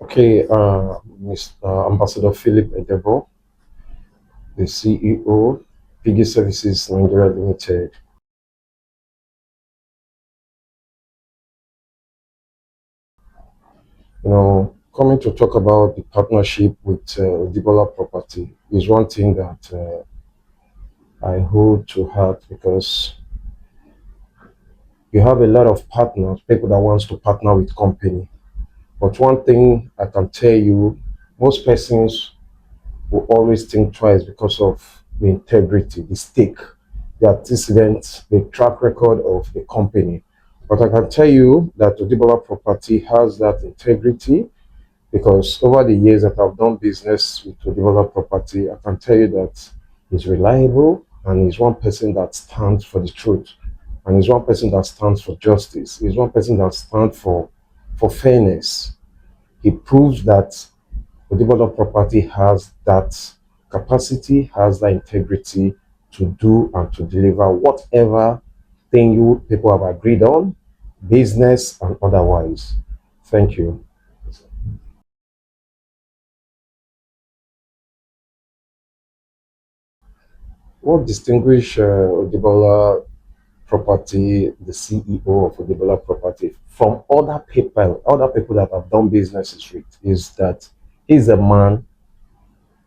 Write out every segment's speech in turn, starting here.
Okay, Mr. Ambassador Philip Edebor, the CEO, PG Services Nigeria Limited. Coming to talk about the partnership with Odibola Property is one thing that I hold to heart because you have a lot of partners, people that wants to partner with company. But one thing I can tell you, most persons will always think twice because of the integrity, the stake, the antecedents, the track record of the company. But I can tell you that Odibola Property has that integrity because over the years that I've done business with Odibola Property, I can tell you that he's reliable and he's one person that stands for the truth. And he's one person that stands for justice. He's one person that stands for fairness. He proves that Odibola Property has that capacity, has that integrity to do and to deliver whatever thing you people have agreed on, business and otherwise. Thank you. What distinguish Odibola Property, the CEO of Odibola Property, from other people that have done businesses with, is that he's a man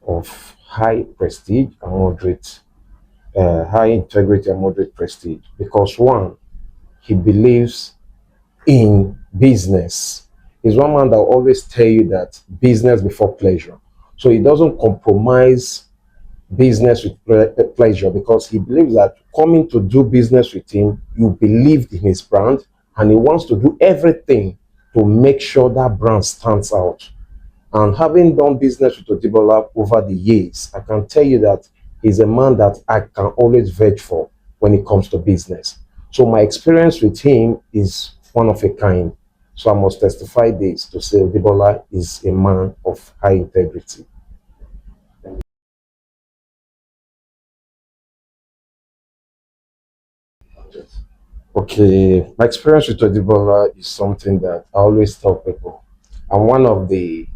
of high prestige and moderate high integrity and moderate prestige because one, he believes in business. He's one man that will always tell you that business before pleasure. So he doesn't compromise business with pleasure because he believes that coming to do business with him, you believed in his brand and he wants to do everything to make sure that brand stands out. And having done business with Odibola over the years, I can tell you that he's a man that I can always vouch for when it comes to business. So my experience with him is one of a kind. So I must testify this to say Odibola is a man of high integrity. Okay, my experience with Odibola is something that I always tell people. I'm one of the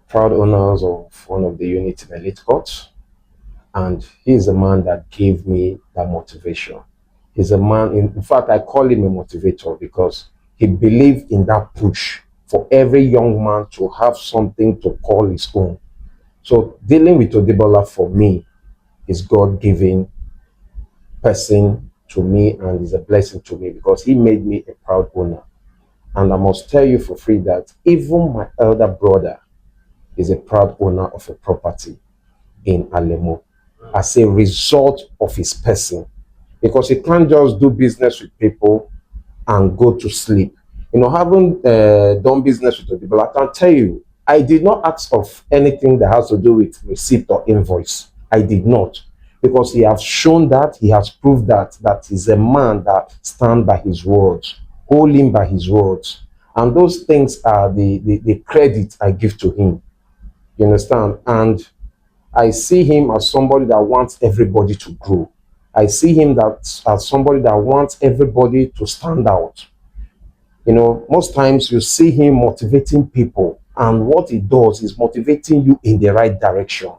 proud owners of one of the units in Elite Court. And he's a man that gave me that motivation. He's a man, in fact, I call him a motivator because he believed in that push for every young man to have something to call his own. So dealing with Odibola for me is God given person to me and is a blessing to me because he made me a proud owner. And I must tell you for free that even my elder brother is a proud owner of a property in Alemo as a result of his person because he can't just do business with people and go to sleep. Having done business with people, I can tell you, I did not ask of anything that has to do with receipt or invoice. I did not, because he has shown that, he has proved that he's a man that stand by his words, hold him by his words, and those things are the credit I give to him. You understand? And I see him as somebody that wants everybody to grow. I see him that as somebody that wants everybody to stand out. Most times you see him motivating people, and what he does is motivating you in the right direction.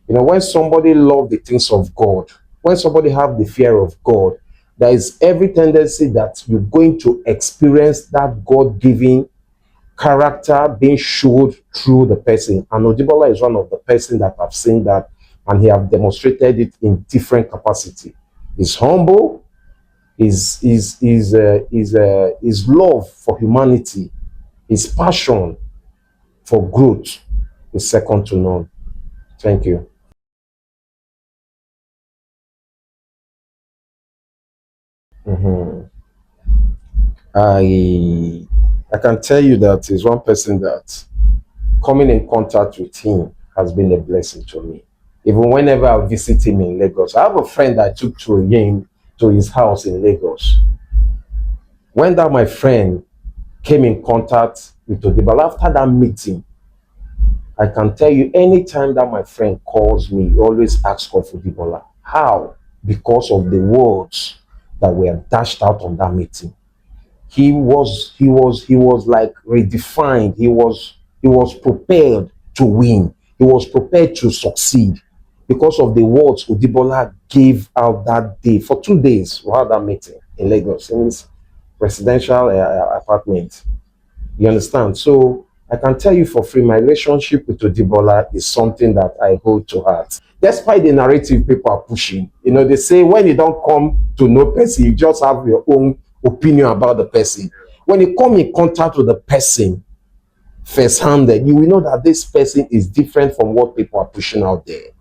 When somebody love the things of God, when somebody have the fear of God, there is every tendency that you're going to experience that God-given character being showed through the person. And Odibola is one of the person that I've seen that, and he have demonstrated it in different capacity. He's humble, his love for humanity, his passion for growth is second to none. Thank you. Mhm. I I can tell you that he's one person that coming in contact with him has been a blessing to me. Even whenever I visit him in Lagos, I have a friend I took to him to his house in Lagos. When that my friend came in contact with Odibola after that meeting, I can tell you anytime that my friend calls me, he always asks for Odibola. How? Because of the words that were dashed out on that meeting. he was like redefined. He was prepared to win. He was prepared to succeed because of the words Odibola gave out that day. For 2 days we had that meeting in Lagos in his residential apartment. You understand? So I can tell you for free, my relationship with Odibola is something that I hold to heart. Despite the narrative people are pushing, they say when you don't come to know person, you just have your own opinion about the person. When you come in contact with the person first-handed, you will know that this person is different from what people are pushing out there.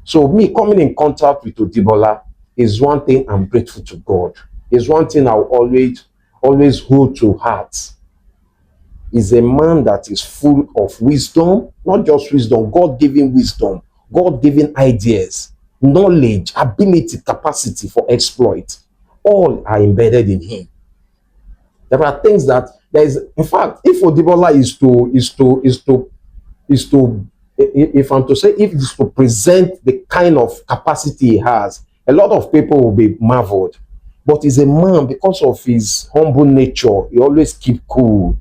So me coming in contact with Odibola is one thing I'm grateful to God. Is one thing I'll always hold to heart. Is a man that is full of wisdom, not just wisdom, God-given wisdom, God-given ideas, knowledge, ability, capacity for exploit. All are embedded in him. There are things that there is, in fact, if Odibola is to if I'm to say, if it is to present the kind of capacity he has, a lot of people will be marveled. But he's a man, because of his humble nature, he always keep cool.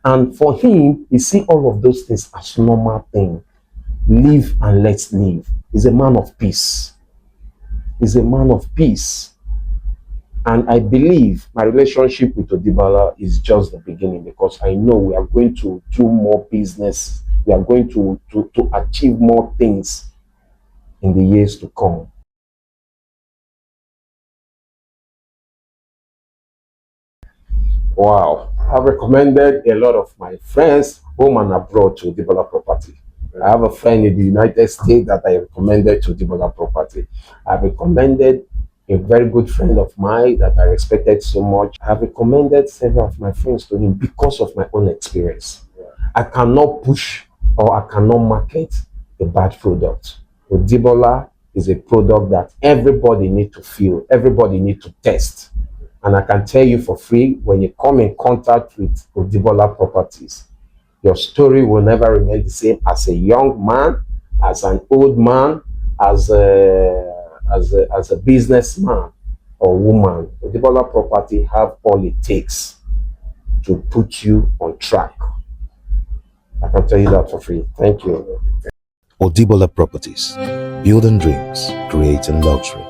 And for him, he see all of those things as normal thing. Live and let's live. He's a man of peace. He's a man of peace. And I believe my relationship with Odibola is just the beginning, because I know we are going to do more business. We are going to achieve more things in the years to come. Wow. I've recommended a lot of my friends, home and abroad, to Odibola Property. I have a friend in the United States that I recommended to Odibola Property. I've recommended a very good friend of mine that I respected so much. I've recommended several of my friends to him because of my own experience. I cannot push or I cannot market a bad product. Odibola is a product that everybody need to feel, everybody need to test. And I can tell you for free, when you come in contact with Odibola Properties, your story will never remain the same as a young man, as an old man, as a businessman or woman. Odibola Property have all it takes to put you on track. I can tell you that for free. Thank you. Odibola Properties, building dreams, creating luxury.